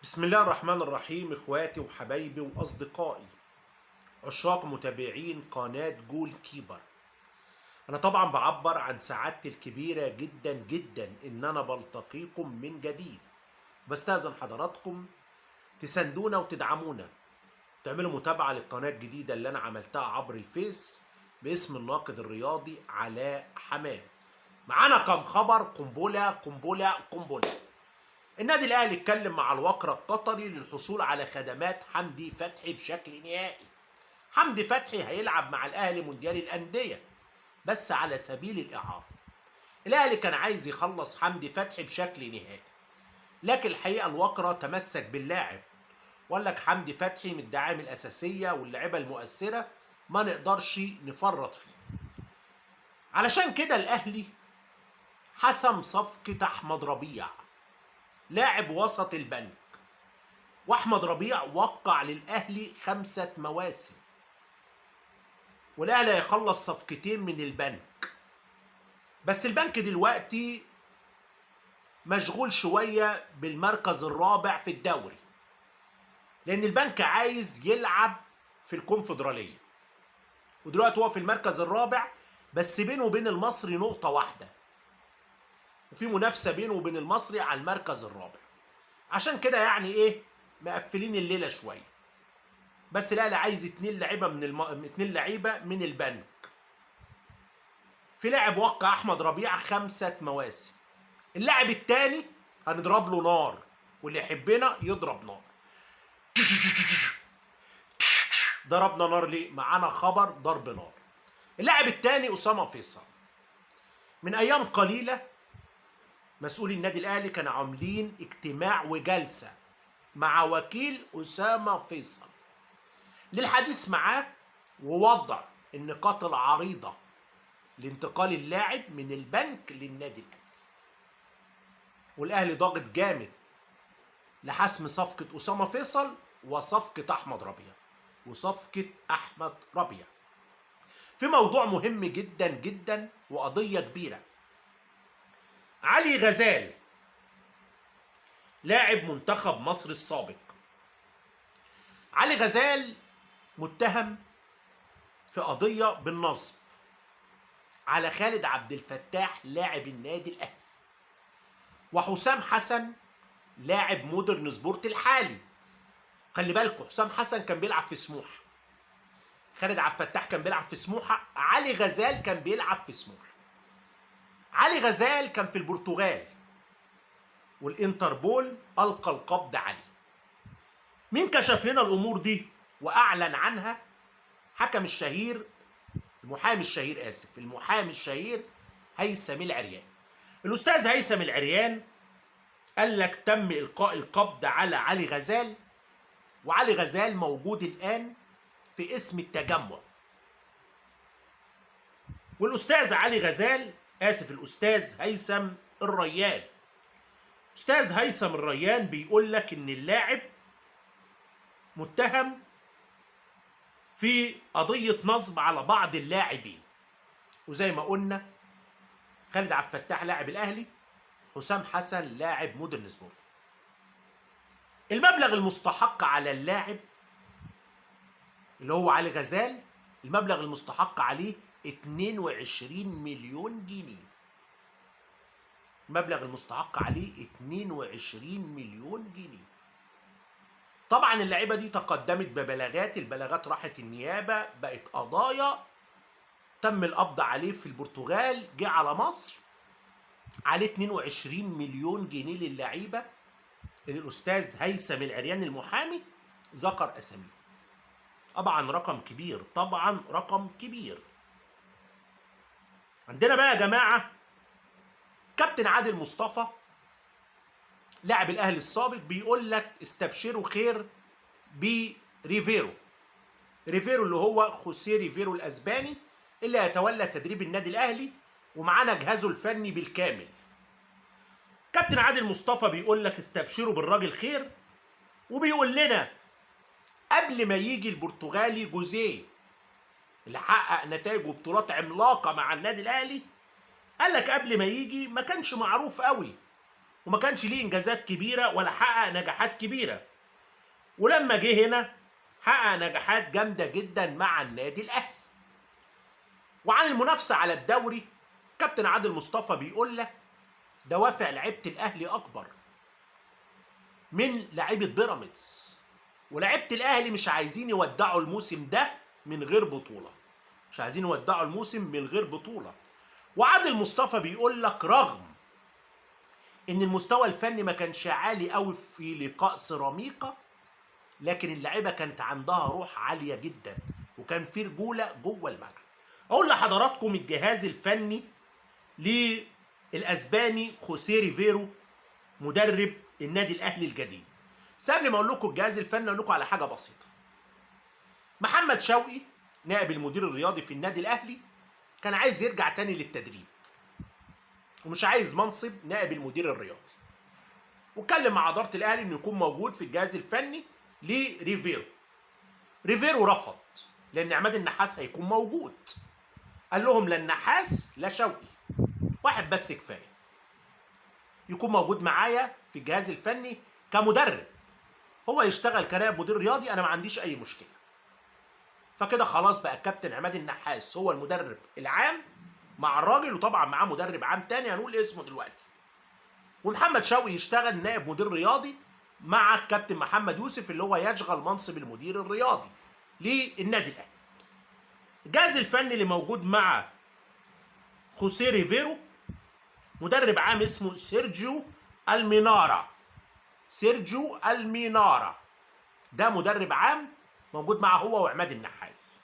بسم الله الرحمن الرحيم. اخواتي وحبايبي واصدقائي عشاق متابعين قناة جول كيبر، انا طبعا بعبر عن سعادتي الكبيرة جدا جدا ان انا بلتقيكم من جديد. بستأذن حضراتكم تساندونا وتدعمونا، تعملوا متابعة للقناة الجديدة اللي انا عملتها عبر الفيس باسم الناقد الرياضي علاء حمام. معانا كم خبر قنبلة قنبلة قنبلة. النادي الاهلي اتكلم مع الوكر القطري للحصول على خدمات حمدي فتحي بشكل نهائي. حمدي فتحي هيلعب مع الاهلي مونديال الانديه بس على سبيل الاعاره. الاهلي كان عايز يخلص حمدي فتحي بشكل نهائي، لكن الحقيقه الوكره تمسك باللاعب وقال لك حمدي فتحي من الدعائم الاساسيه واللاعيبه المؤثره ما نقدرش نفرط فيه. علشان كده الاهلي حسم صفقه احمد ربيع لاعب وسط البنك، واحمد ربيع وقع للاهلي 5 مواسم، والاهلي هيخلص صفقتين من البنك. بس البنك دلوقتي مشغول شويه بالمركز الرابع في الدوري، لان البنك عايز يلعب في الكونفدراليه، ودلوقتي هو في المركز الرابع بس بينه وبين المصري نقطه واحده، وفي منافسه بينه وبين المصري على المركز الرابع. عشان كده يعني ايه مقفلين الليله شويه. بس الاهلي عايز 2 لعيبه من البنك. في لاعب وقع احمد ربيع 5 مواسم، اللاعب الثاني هنضرب له نار، واللي يحبنا يضرب نار. ضربنا نار ليه؟ معانا خبر ضرب نار. اللاعب الثاني اسامه فيصل. من ايام قليله مسؤولي النادي الاهلي كانوا عاملين اجتماع وجلسه مع وكيل اسامه فيصل للحديث معاه ووضع النقاط العريضه لانتقال اللاعب من البنك للنادي الاهلي. والاهلي ضاغط جامد لحسم صفقه اسامه فيصل وصفقه احمد ربيع في موضوع مهم جدا جدا وقضيه كبيره. علي غزال لاعب منتخب مصر السابق، علي غزال متهم في قضيه بالنصب على خالد عبد الفتاح لاعب النادي الاهلي، وحسام حسن لاعب مودرن سبورت الحالي. خلي بالكم حسام حسن كان بيلعب في سموحه، خالد عبد الفتاح كان بيلعب في سموحه، علي غزال كان بيلعب في سموحه. علي غزال كان في البرتغال والانتربول القى القبض عليه. مين كشف لنا الامور دي واعلن عنها؟ المحامي الشهير هيثم العريان. الاستاذ هيثم العريان قال لك تم القاء القبض على علي غزال، وعلي غزال موجود الان في اسم التجمع. والاستاذ الاستاذ هيثم الريان، استاذ هيثم الريان بيقول لك ان اللاعب متهم في قضيه نصب على بعض اللاعبين، وزي ما قلنا خالد عبد الفتاح لاعب الاهلي، حسام حسن لاعب مودرن سبورت. المبلغ المستحق على اللاعب اللي هو علي غزال، المبلغ المستحق عليه 22 مليون جنيه. المبلغ المستحق عليه 22 مليون جنيه. طبعا اللعيبه دي تقدمت ببلاغات، البلاغات راحت النيابه، بقت قضايا، تم القبض عليه في البرتغال، جه على مصر عليه 22 مليون جنيه للعيبه. الاستاذ هيثم العريان المحامي ذكر اساميهم. طبعا رقم كبير. عندنا بقى يا جماعه كابتن عادل مصطفى لاعب الاهلي السابق بيقول لك استبشروا خير بريفيرو اللي هو خوسيه ريفيرو الاسباني اللي هيتولى تدريب النادي الاهلي ومعانا جهازه الفني بالكامل. كابتن عادل مصطفى بيقول لك استبشروا بالراجل خير، وبيقول لنا قبل ما يجي البرتغالي جوزيه اللي حقق نتائج وبطولات عملاقه مع النادي الاهلي، قال لك قبل ما يجي ما كانش معروف قوي، وما كانش ليه انجازات كبيره ولا حقق نجاحات كبيره. ولما جه هنا حقق نجاحات جامده جدا مع النادي الاهلي. وعن المنافسه على الدوري، كابتن عادل مصطفى بيقول لك دوافع لعيبه الاهلي اكبر من لعيبه بيراميدز، ولاعيبه الاهلي مش عايزين يودعوا الموسم ده من غير بطوله، مش عايزين يودعوا الموسم من غير بطوله. وعادل مصطفى بيقول لك رغم ان المستوى الفني ما كانش عالي قوي في لقاء سيراميكا، لكن اللعيبه كانت عندها روح عاليه جدا وكان في رجوله جوه الملعب. اقول لحضراتكم الجهاز الفني للاسباني خوسيه ريفيرو مدرب النادي الاهلي الجديد. بس قبل ما اقول لكم الجهاز الفني اقول لكم على حاجه بسيطه. محمد شوقي نائب المدير الرياضي في النادي الاهلي كان عايز يرجع تاني للتدريب ومش عايز منصب نائب المدير الرياضي، واتكلم مع اداره الاهلي انه يكون موجود في الجهاز الفني لريفيرو. ريفيرو رفض لان عماد النحاس هيكون موجود. قال لهم لا النحاس لا شوقي، واحد بس كفايه يكون موجود معايا في الجهاز الفني كمدرب، هو يشتغل كنائب مدير رياضي، انا ما عنديش اي مشكله. فكده خلاص بقى الكابتن عماد النحاس هو المدرب العام مع الراجل، وطبعا معاه مدرب عام تاني هنقول اسمه دلوقتي. ومحمد شوقي يشتغل نائب مدير رياضي مع الكابتن محمد يوسف اللي هو يشغل منصب المدير الرياضي للنادي الاهلي. الجهاز الفني اللي موجود مع خوسيه ريفيرو مدرب عام اسمه سيرجيو المينارا. سيرجيو المينارا ده مدرب عام موجود معه هو وعماد النحاس.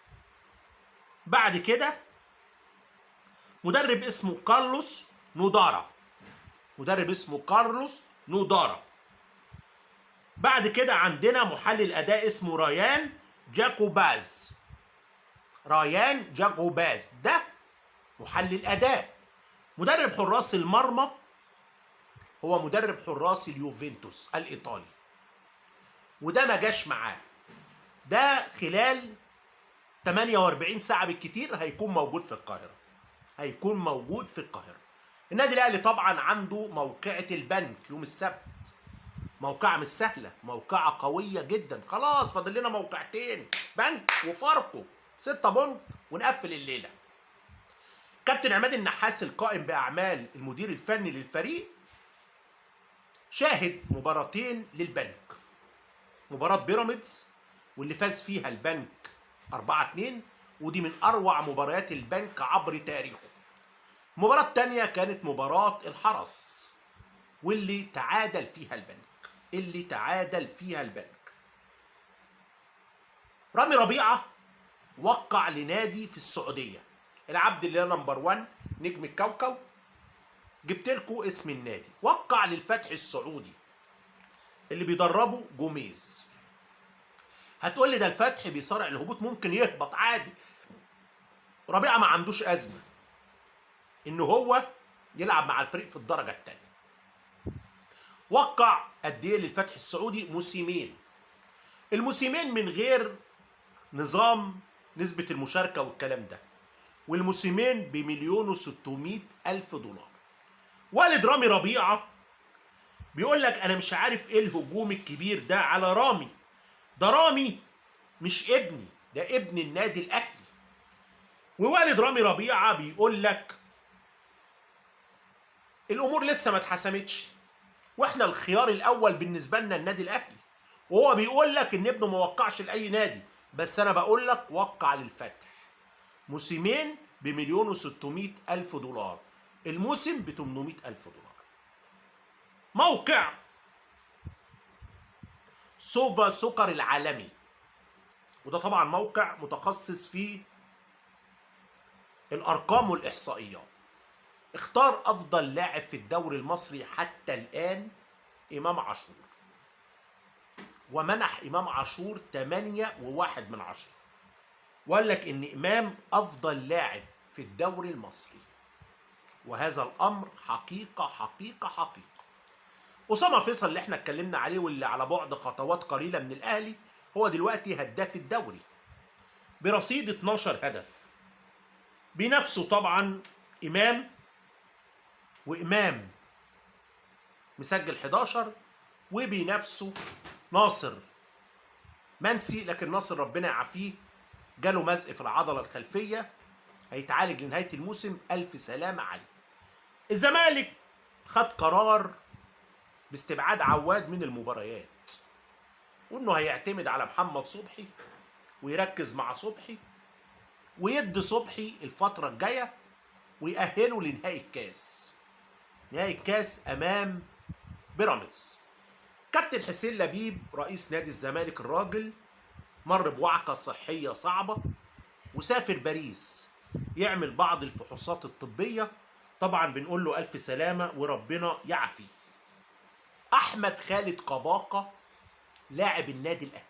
بعد كده مدرب اسمه كارلوس نودارا. مدرب اسمه كارلوس نودارا. بعد كده عندنا محلل اداء اسمه ريان جاكوباز. ريان جاكوباز ده محلل اداء. مدرب حراس المرمى هو مدرب حراس اليوفنتوس الايطالي، وده ما جاش معاه، ده خلال 48 ساعه بالكتير هيكون موجود في القاهره. هيكون موجود في القاهره. النادي الاهلي طبعا عنده موقعة البنك يوم السبت، موقعة مش سهله، موقعة قويه جدا. خلاص فاضل لنا موقعتين، بنك وفاركو، 6 بونت ونقفل الليله. كابتن عماد النحاس القائم باعمال المدير الفني للفريق شاهد مباراتين للبنك، مباراه بيراميدز واللي فاز فيها البنك 4-2، ودي من اروع مباريات البنك عبر تاريخه. المباراه الثانيه كانت مباراه الحرس واللي تعادل فيها البنك. رامي ربيعه وقع لنادي في السعوديه، العبد الله نمبر 1 نجم الكوكب، جبت لكم اسم النادي. وقع للفتح السعودي اللي بيدربه جوميز. هتقول لي ده الفتح بيصارع الهبوط، ممكن يهبط عادي. ربيعه ما عندوش ازمه ان هو يلعب مع الفريق في الدرجه الثانيه. وقع قد ايه للفتح السعودي؟ موسمين. الموسمين من غير نظام نسبه المشاركه والكلام ده، والموسمين ب1,600,000 دولار. والد رامي ربيعه بيقول لك انا مش عارف ايه الهجوم الكبير ده على رامي، ده رامي مش ابني، ده ابن النادي الاهلي. ووالد رامي ربيعه بيقول لك الامور لسه ما اتحسمتش، واحنا الخيار الاول بالنسبه لنا النادي الاهلي. وهو بيقول لك ان ابنه ما وقعش لاي نادي، بس انا بقول لك وقع للفتح موسمين ب1,600,000 دولار، الموسم ب800,000 دولار. موقع سوفا سكر العالمي، وده طبعا موقع متخصص في الارقام والاحصائيات، اختار افضل لاعب في الدوري المصري حتى الان امام عاشور، ومنح امام عاشور 8.1، وقال لك ان امام افضل لاعب في الدوري المصري، وهذا الامر حقيقه حقيقه حقيقه. اسامه فيصل اللي احنا اتكلمنا عليه واللي على بعد خطوات قليله من الاهلي، هو دلوقتي هداف الدوري برصيد 12 هدف، بنفسه طبعا امام، وامام مسجل 11 وبينافسه ناصر منسي، لكن ناصر ربنا يعافيه جاله مزق في العضله الخلفيه، هيتعالج لنهايه الموسم. الف سلامه عليه. الزمالك خد قرار باستبعاد عواد من المباريات، وانه هيعتمد على محمد صبحي ويركز مع صبحي ويدي صبحي الفتره الجايه ويأهله لنهائي الكاس. نهائي الكاس امام بيراميدز. كابتن حسين لبيب رئيس نادي الزمالك الراجل مر بوعكه صحيه صعبه وسافر باريس يعمل بعض الفحوصات الطبيه. طبعا بنقول له الف سلامه وربنا يعافيه. احمد خالد قباقه لاعب النادي الاهلي.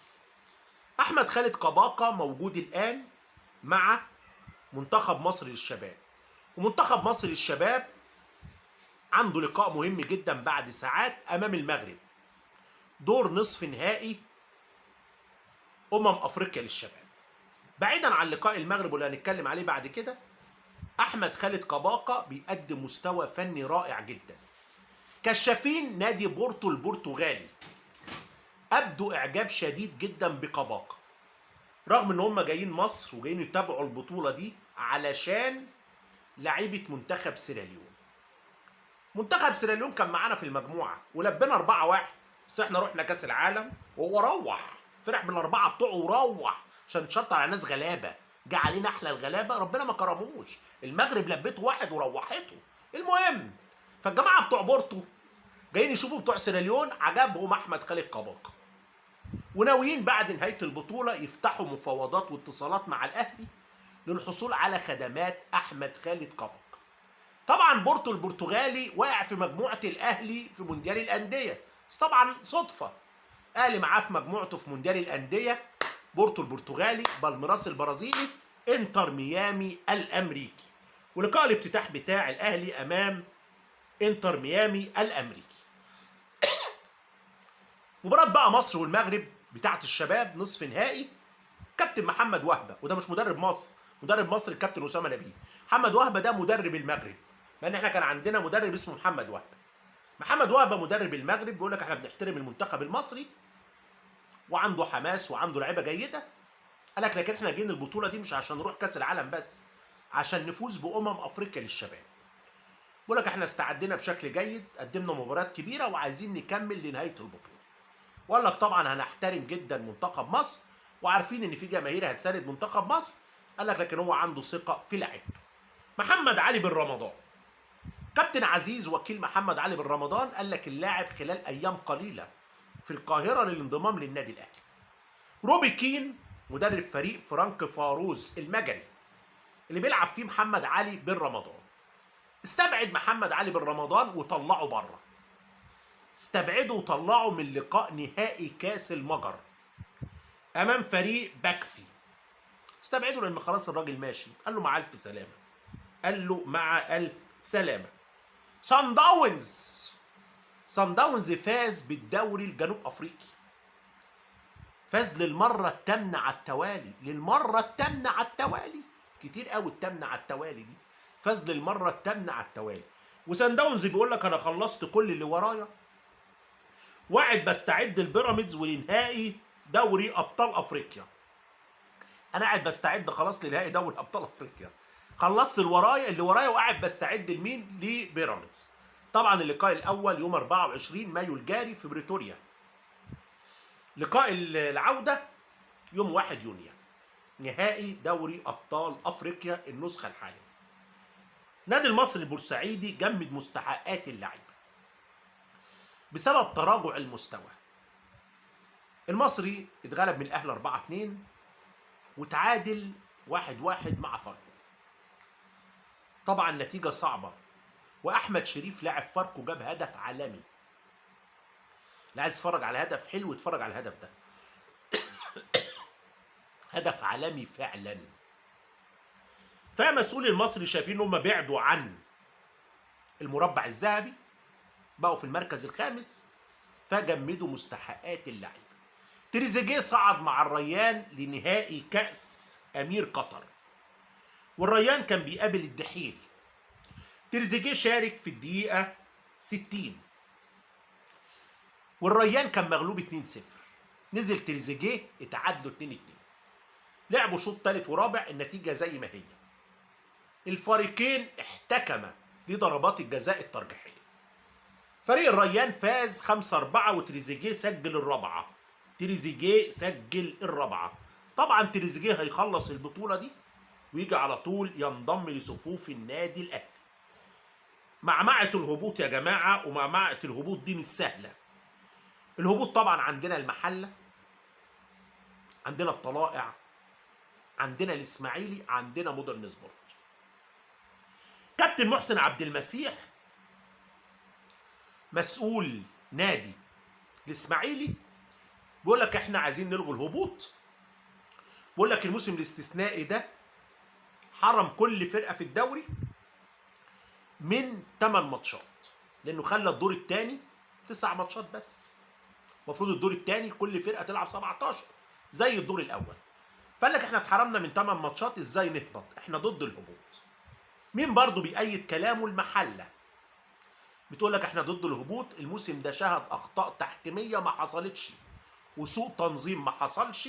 احمد خالد قباقه موجود الان مع منتخب مصر للشباب، ومنتخب مصر للشباب عنده لقاء مهم جدا بعد ساعات امام المغرب، دور نصف نهائي افريقيا للشباب. بعيدا عن لقاء المغرب واللي هنتكلم عليه بعد كده، احمد خالد قباقه بيقدم مستوى فني رائع جدا. كشافين نادي بورتو البرتغالي ابدوا اعجاب شديد جدا بقباقه، رغم ان هم جايين مصر وجايين يتابعوا البطوله دي علشان لعيبه منتخب سيراليون. منتخب سيراليون كان معانا في المجموعه ولبنا 4-1، بس احنا رحنا كاس العالم وهو روح فرح بالاربعه بتوعه وروح عشان تشطر على ناس غلابه. جه علينا احلى الغلابه ربنا ما كرموش، المغرب لبته واحد وروحته. المهم، فالجماعه بتوع بورتو جايين يشوفوا بتوع سيراليون، عجبهم احمد خالد قباقه، وناويين بعد نهايه البطوله يفتحوا مفاوضات واتصالات مع الاهلي للحصول على خدمات احمد خالد قباقه. طبعا بورتو البرتغالي واقع في مجموعه الاهلي في مونديال الانديه، بس طبعا صدفه الاهلي معاه في مجموعته في مونديال الانديه بورتو البرتغالي، بالميراس البرازيلي، انتر ميامي الامريكي. ولقاء الافتتاح بتاع الاهلي امام انتر ميامي الامريكي. مباراه بقى مصر والمغرب بتاعه الشباب نصف نهائي. كابتن محمد وهبه، وده مش مدرب مصر، مدرب مصر الكابتن اسامه نبيه. محمد وهبه ده مدرب المغرب، لان احنا كان عندنا مدرب اسمه محمد وهبه. محمد وهبه مدرب المغرب بيقول لك احنا بنحترم المنتخب المصري وعنده حماس وعنده لعيبه جيده. قال لك لكن احنا جايين البطوله دي مش عشان نروح كاس العالم بس، عشان نفوز افريقيا للشباب. بيقول لك احنا استعدينا بشكل جيد، قدمنا مباريات كبيره وعايزين نكمل لنهايه البطوله. وقال لك طبعا هنحترم جدا منتخب مصر وعارفين ان في جماهير هتساند منتخب مصر. قال لك لكن هو عنده ثقه في لعيبته. محمد علي بن رمضان، كابتن عزيز وكيل محمد علي بن رمضان، قال لك اللاعب خلال ايام قليله في القاهره للانضمام للنادي الاهلي. روبي كين مدرب فريق فرانك فاروز المجري اللي بيلعب فيه محمد علي بن رمضان، استبعد محمد علي بن رمضان وطلعه بره، استبعده وطلعه من لقاء نهائي كاس المجر امام فريق باكسي. استبعده لان خلاص الراجل ماشي، قال له مع الف سلامه، قال له مع الف سلامه. صن داونز فاز بالدوري الجنوب افريقي، فاز للمره الثامنه على التوالي، للمره الثامنه على التوالي، كتير قوي الثامنه على التوالي دي، فاز للمره الثامنه على التوالي. وصن داونز بيقول لك انا خلصت كل اللي ورايا وقاعد بستعد البيراميدز ولنهائي دوري ابطال افريقيا. انا قاعد بستعد خلاص لنهائي دوري ابطال افريقيا، خلصت اللي ورايا وقاعد بستعد لمين؟ لبيراميدز. طبعا اللقاء الاول يوم 24 مايو الجاري في بريتوريا، لقاء العوده يوم 1 يونيو، نهائي دوري ابطال افريقيا النسخه الحاليه. نادي المصري البورسعيدي جمد مستحقات اللعيبه بسبب تراجع المستوى. المصري اتغلب من الاهلي 4-2 وتعادل 1-1 مع فاركو. طبعا نتيجه صعبه، واحمد شريف لاعب فاركو جاب هدف عالمي. اللي عايز يتفرج على هدف حلو يتفرج على الهدف ده، هدف عالمي فعلا. فمسؤولي المصري شايفين ان هم بعدوا عن المربع الذهبي، بقوا في المركز الخامس، فجمدوا مستحقات اللعيبه. تريزيجيه صعد مع الريان لنهائي كأس أمير قطر، والريان كان بيقابل الدحيل. تريزيجيه شارك في الدقيقة 60 والريان كان مغلوب 2-0. نزل تريزيجيه اتعادلوا 2-2. لعبوا شوط ثالث ورابع النتيجه زي ما هي. الفريقين احتكما لضربات الجزاء الترجيحيه. فريق الريان فاز 5-4 وتريزيجيه سجل الرابعه. تريزيجيه سجل الرابعه. طبعا تريزيجيه هيخلص البطوله دي ويجي على طول ينضم لصفوف النادي الاهلي. معمعه الهبوط يا جماعه، ومعمعه الهبوط دي مش سهله. الهبوط طبعا عندنا المحله، عندنا الطلائع، عندنا الاسماعيلي، عندنا مودرن سبورت. كابتن محسن عبد المسيح مسؤول نادي الاسماعيلي بيقول لك احنا عايزين نلغي الهبوط. بيقول لك الموسم الاستثنائي ده حرم كل فرقه في الدوري من 8 ماتشات، لانه خلى الدور الثاني 9 ماتشات بس. المفروض الدور الثاني كل فرقه تلعب 17 زي الدور الاول. فقال لك احنا اتحرمنا من 8 ماتشات، ازاي نهبط؟ احنا ضد الهبوط. مين برضه بيأيد كلامه؟ المحله. بتقول لك احنا ضد الهبوط، الموسم ده شهد اخطاء تحكيميه ما حصلتش وسوء تنظيم ما حصلش،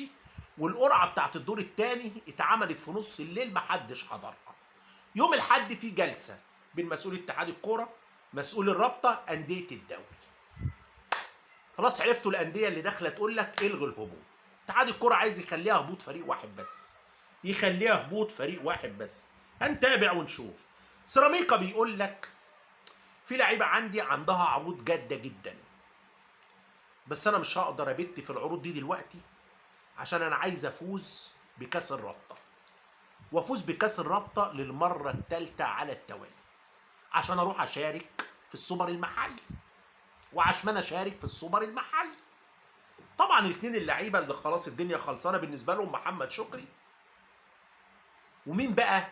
والقرعه بتاعت الدور الثاني اتعملت في نص الليل ما حدش حضرها. يوم الاحد في جلسه بين مسؤول اتحاد الكوره، مسؤول الرابطه، انديه الدوري. خلاص عرفتوا الانديه اللي داخله تقول لك الغي الهبوط. اتحاد الكوره عايز يخليها هبوط فريق واحد بس، يخليها هبوط فريق واحد بس. هنتابع ونشوف. سيراميكا بيقول لك في لعيبه عندي عندها عروض جاده جدا، بس انا مش هقدر ابت في العروض دي دلوقتي عشان انا عايز افوز بكاس الرابطه، وافوز بكاس الرابطه للمره الثالثه على التوالي عشان اروح اشارك في السوبر المحلي، وعشان اشارك في السوبر المحلي. طبعا الاثنين اللعيبه اللي خلاص الدنيا خلصانه بالنسبه لهم محمد شكري، ومين بقى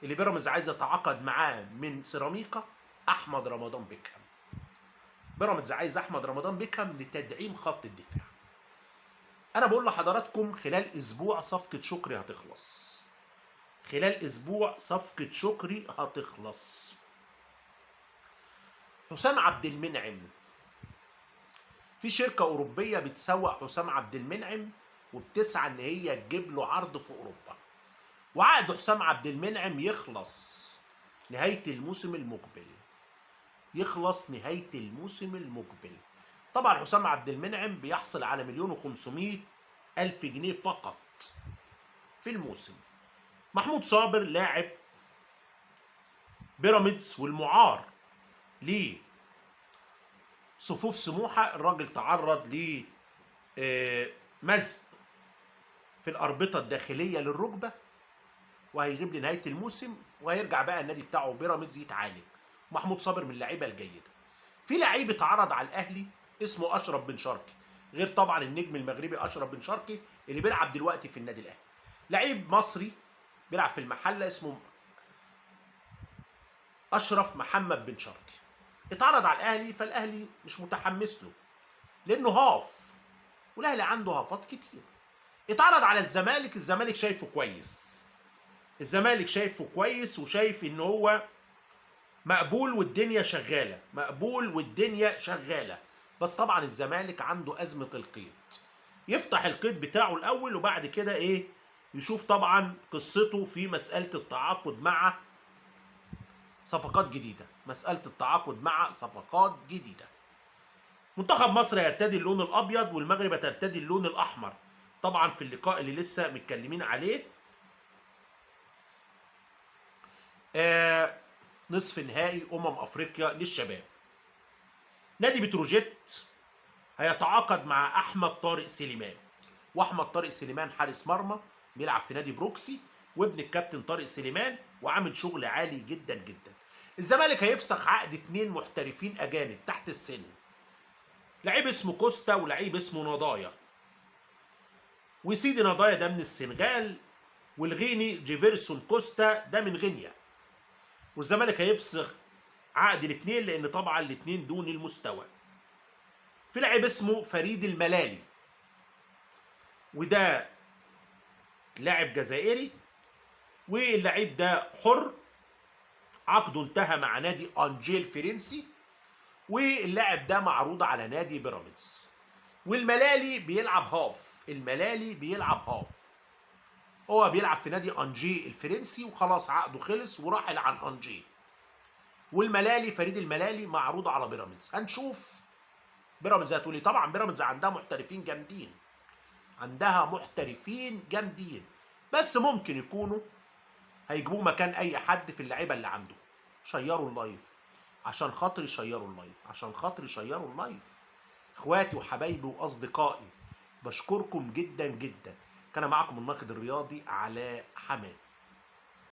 اللي بيراميدز عايز يتعاقد معاه من سيراميكا؟ احمد رمضان بيكهام. بيراميدز عايز احمد رمضان بيكهام لتدعيم خط الدفاع. انا بقول لحضراتكم خلال اسبوع صفقه شكري هتخلص، خلال اسبوع صفقه شكري هتخلص. حسام عبد المنعم، في شركه اوروبيه بتسوق حسام عبد المنعم وبتسعى ان هي تجيب له عرض في اوروبا، وعقد حسام عبد المنعم يخلص نهايه الموسم المقبل. يخلص نهايه الموسم المقبل. طبعا حسام عبد المنعم بيحصل على 1,500,000 جنيه فقط في الموسم. محمود صابر لاعب بيراميدز والمعار ليه صفوف سموحه، الراجل تعرض لمزق في الاربطه الداخليه للركبه، وهيغيب لنهايه الموسم، وهيرجع بقى النادي بتاعه بيراميدز يتعالج. محمود صابر من اللعيبه الجيده. في لعيب اتعرض على الاهلي اسمه اشرف بن شرقي، غير طبعا النجم المغربي اشرف بن شرقي اللي بيلعب دلوقتي في النادي الاهلي. لعيب مصري بيلعب في المحله اسمه اشرف محمد بن شرقي، اتعرض على الاهلي، فالاهلي مش متحمس له لانه هاف، والاهلي عنده هافات كتير. اتعرض على الزمالك، الزمالك شايفه كويس، الزمالك شايفه كويس وشايف ان هو مقبول والدنيا شغاله، مقبول والدنيا شغاله. بس طبعا الزمالك عنده ازمه القيد، يفتح القيد بتاعه الاول وبعد كده يشوف طبعا قصته في مساله التعاقد مع صفقات جديده، مساله التعاقد مع صفقات جديده. منتخب مصر هيرتدي اللون الابيض والمغرب هترتدي اللون الاحمر، طبعا في اللقاء اللي لسه متكلمين عليه نصف نهائي افريقيا للشباب. نادي بتروجيت هيتعاقد مع احمد طارق سليمان، واحمد طارق سليمان حارس مرمى بيلعب في نادي بروكسي وابن الكابتن طارق سليمان وعامل شغل عالي جدا جدا. الزمالك هيفسخ عقد 2 محترفين اجانب تحت السن، لعيب اسمه كوستا ولعيب اسمه نضايا. وسيدي نضايا ده من السنغال، والغيني جيفرسون كوستا ده من غينيا. والزمالك هيفسخ عقد الاثنين لان طبعا الاثنين دون المستوى. في لاعب اسمه فريد الملالي، وده لاعب جزائري، واللاعب ده حر، عقده انتهى مع نادي انجيل فرنسي، واللاعب ده معروض على نادي بيراميدز، والملالي بيلعب هاف. الملالي بيلعب هاف، هو بيلعب في نادي انجي الفرنسي وخلاص عقده خلص وراحل عن انجي. والملالي فريد الملالي معروض على بيراميدز. هنشوف بيراميدز هتقول ايه. طبعا بيراميدز عندها محترفين جامدين، عندها محترفين جامدين، بس ممكن يكونوا هيجيبوه مكان اي حد في اللعيبه اللي عنده. شيروا اللايف عشان خاطري، شيروا اللايف عشان خاطري، شيروا اللايف. اخواتي وحبايبي واصدقائي، بشكركم جدا جدا. كان معكم الناقد الرياضي علاء حماد.